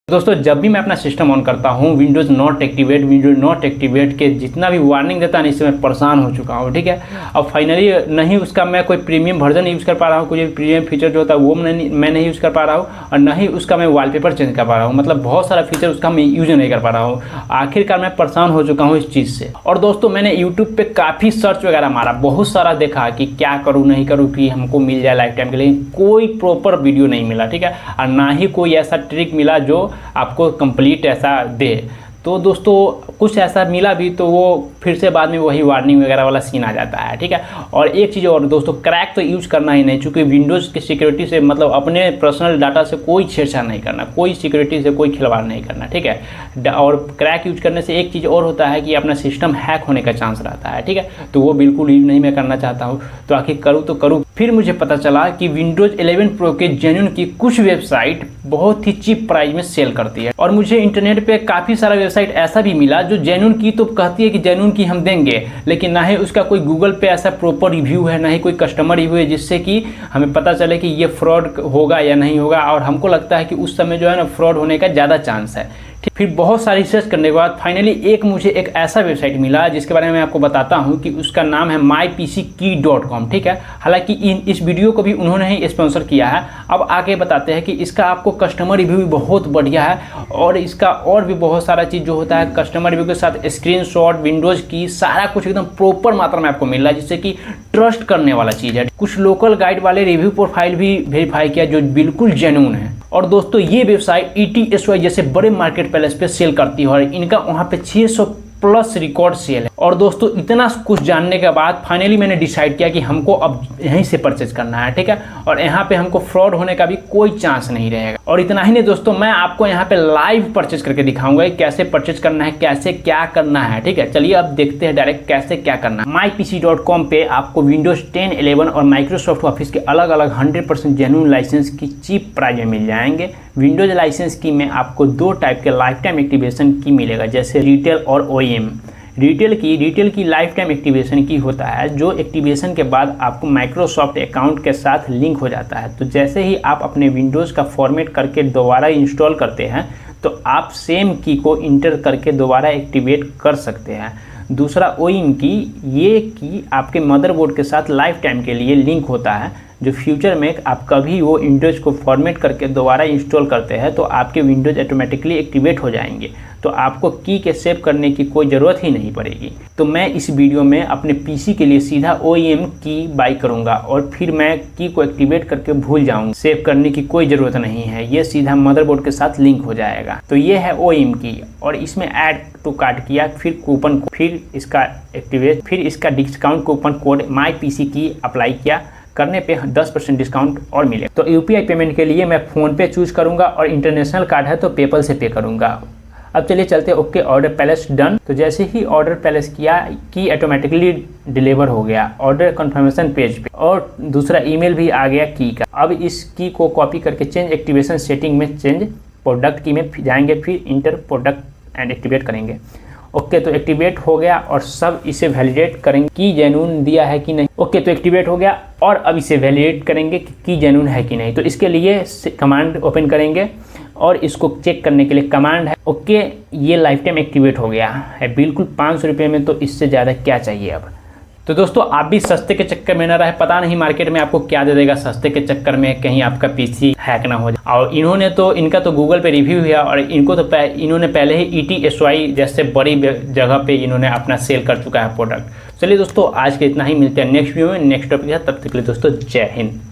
दोस्तों जब भी मैं अपना सिस्टम ऑन करता हूँ विंडोज़ नॉट एक्टिवेट के जितना भी वार्निंग देता है ना, इससे मैं परेशान हो चुका हूँ। ठीक है, अब फाइनली नहीं उसका मैं कोई प्रीमियम वर्जन यूज़ कर पा रहा हूँ, कोई प्रीमियम फीचर जो होता है वो मैं नहीं यूज़ कर पा रहा हूँ, और ना ही उसका मैं वॉलपेपर चेंज कर पा रहा हूँ। मतलब बहुत सारा फीचर उसका मैं यूज नहीं कर पा रहा हूँ। आखिरकार मैं परेशान हो चुका हूँ इस चीज़ से। और दोस्तों मैंने यूट्यूब पर काफ़ी सर्च वगैरह मारा, बहुत सारा देखा कि क्या करूँ नहीं करूँ कि हमको मिल जाए लाइफ टाइम के लिए। कोई प्रॉपर वीडियो नहीं मिला, ठीक है, और ना ही कोई ऐसा ट्रिक मिला जो आपको कंप्लीट ऐसा दे। तो दोस्तों कुछ ऐसा मिला भी तो वो फिर से बाद में वही वार्निंग वगैरह वाला सीन आ जाता है। ठीक है, और एक चीज़ और दोस्तों, क्रैक तो यूज़ करना ही नहीं, चूँकि विंडोज़ की सिक्योरिटी से मतलब अपने पर्सनल डाटा से कोई छेड़छाड़ नहीं करना, कोई सिक्योरिटी से कोई खिलवाड़ नहीं करना। ठीक है, और क्रैक यूज करने से एक चीज़ और होता है कि अपना सिस्टम हैक होने का चांस रहता है। ठीक है, तो वो बिल्कुल यूज नहीं मैं करना चाहता हूँ। तो आखिर करूँ तो करूँ। फिर मुझे पता चला कि विंडोज़ 11 प्रो के जेन्युइन की कुछ वेबसाइट बहुत ही चीप प्राइस में सेल करती है, और मुझे इंटरनेट पे काफ़ी सारा वेबसाइट ऐसा भी मिला जो जेन्युइन की तो कहती है कि जेन्युइन की हम देंगे, लेकिन ना ही उसका कोई गूगल पे ऐसा प्रॉपर रिव्यू है, ना ही कोई कस्टमर रिव्यू है जिससे कि हमें पता चले कि ये फ्रॉड होगा या नहीं होगा। और हमको लगता है कि उस समय जो है ना फ्रॉड होने का ज़्यादा चांस है। फिर बहुत सारी रिसर्च करने के बाद फाइनली मुझे एक ऐसा वेबसाइट मिला जिसके बारे में मैं आपको बताता हूं कि उसका नाम है mypckey.com। ठीक है, हालांकि इस वीडियो को भी उन्होंने ही स्पॉन्सर किया है। अब आगे बताते हैं कि इसका आपको कस्टमर रिव्यू भी बहुत बढ़िया है, और इसका और भी बहुत सारा चीज़ जो होता है कस्टमर रिव्यू के साथ स्क्रीनशॉट, विंडोज़ की सारा कुछ एकदम प्रॉपर मात्रा में आपको मिल रहा है, जिससे कि ट्रस्ट करने वाला चीज़ है। कुछ लोकल गाइड वाले रिव्यू प्रोफाइल भी वेरीफाई किया जो बिल्कुल जेन्युइन है। और दोस्तों ये वेबसाइट ETSY जैसे बड़े मार्केट प्लेस पे सेल करती है, और इनका वहाँ पे 600 प्लस रिकॉर्ड सेल है। और दोस्तों इतना कुछ जानने के बाद फाइनली मैंने डिसाइड किया कि हमको अब यहीं से परचेज करना है। ठीक है, और यहाँ पे हमको फ्रॉड होने का भी कोई चांस नहीं रहेगा। और इतना ही नहीं दोस्तों, मैं आपको यहाँ पे लाइव परचेज करके दिखाऊंगा कैसे परचेज करना है, कैसे क्या करना है। ठीक है, चलिए अब देखते हैं डायरेक्ट कैसे क्या करना है। mypc.com पे आपको विंडोज 10, 11 और माइक्रोसॉफ्ट ऑफिस के अलग अलग 100% जेन्युइन लाइसेंस की चीप प्राइस में मिल जाएंगे। विंडोज लाइसेंस की में आपको दो टाइप के लाइफ टाइम एक्टिवेशन की मिलेगा, जैसे रिटेल और OEM। रिटेल की लाइफ टाइम एक्टिवेशन की होता है, जो एक्टिवेशन के बाद आपको माइक्रोसॉफ्ट अकाउंट के साथ लिंक हो जाता है। तो जैसे ही आप अपने विंडोज़ का फॉर्मेट करके दोबारा इंस्टॉल करते हैं तो आप सेम की को इंटर करके दोबारा एक्टिवेट कर सकते हैं। दूसरा OEM की, ये की आपके मदरबोर्ड के साथ लाइफ टाइम के लिए लिंक होता है, जो फ्यूचर में आप कभी वो विंडोज़ को फॉर्मेट करके दोबारा इंस्टॉल करते हैं तो आपके विंडोज़ ऑटोमेटिकली एक्टिवेट हो जाएंगे, तो आपको की के सेव करने की कोई ज़रूरत ही नहीं पड़ेगी। तो मैं इस वीडियो में अपने PC के लिए सीधा OEM की बाई करूंगा, और फिर मैं की को एक्टिवेट करके भूल जाऊंगा, सेव करने की कोई ज़रूरत नहीं है, ये सीधा मदरबोर्ड के साथ लिंक हो जाएगा। तो ये है OEM की, और इसमें ऐड टू कार्ट किया, फिर कूपन, फिर इसका एक्टिवेट, फिर इसका discount coupon code mypckey apply किया, करने पे 10% डिस्काउंट और मिले। तो UPI पेमेंट के लिए मैं फ़ोन पे चूज करूंगा, और इंटरनेशनल कार्ड है तो पेपल से पे करूंगा। अब चलिए चलते ओके, ऑर्डर प्लेस डन। तो जैसे ही ऑर्डर प्लेस किया की ऑटोमेटिकली डिलीवर हो गया ऑर्डर कंफर्मेशन पेज पे, और दूसरा ईमेल भी आ गया की का। अब इस की को कॉपी करके चेंज एक्टिवेशन सेटिंग में चेंज प्रोडक्ट की में जाएंगे, फिर इंटर प्रोडक्ट एंड एक्टिवेट करेंगे। ओके, तो एक्टिवेट हो गया, और सब इसे वैलिडेट करेंगे कि जेन्युइन दिया है कि नहीं। ओके, तो एक्टिवेट हो गया, और अब इसे वैलिडेट करेंगे कि जेन्युइन है कि नहीं। तो इसके लिए कमांड ओपन करेंगे, और इसको चेक करने के लिए कमांड है ओके, ये लाइफ टाइम एक्टिवेट हो गया है बिल्कुल 500 रुपये में, तो इससे ज़्यादा क्या चाहिए अब। तो दोस्तों आप भी सस्ते के चक्कर में ना रहे, पता नहीं मार्केट में आपको क्या दे देगा सस्ते के चक्कर में, कहीं आपका PC हैक ना हो जाए। और इनका तो गूगल पे रिव्यू है, और इनको तो इन्होंने पहले ही ETSY जैसे बड़ी जगह पे इन्होंने अपना सेल कर चुका है प्रोडक्ट। चलिए दोस्तों आज के इतना ही, मिलते हैं नेक्स्ट वीडियो में नेक्स्ट टॉपिक है, तब तक के लिए दोस्तों जय हिंद।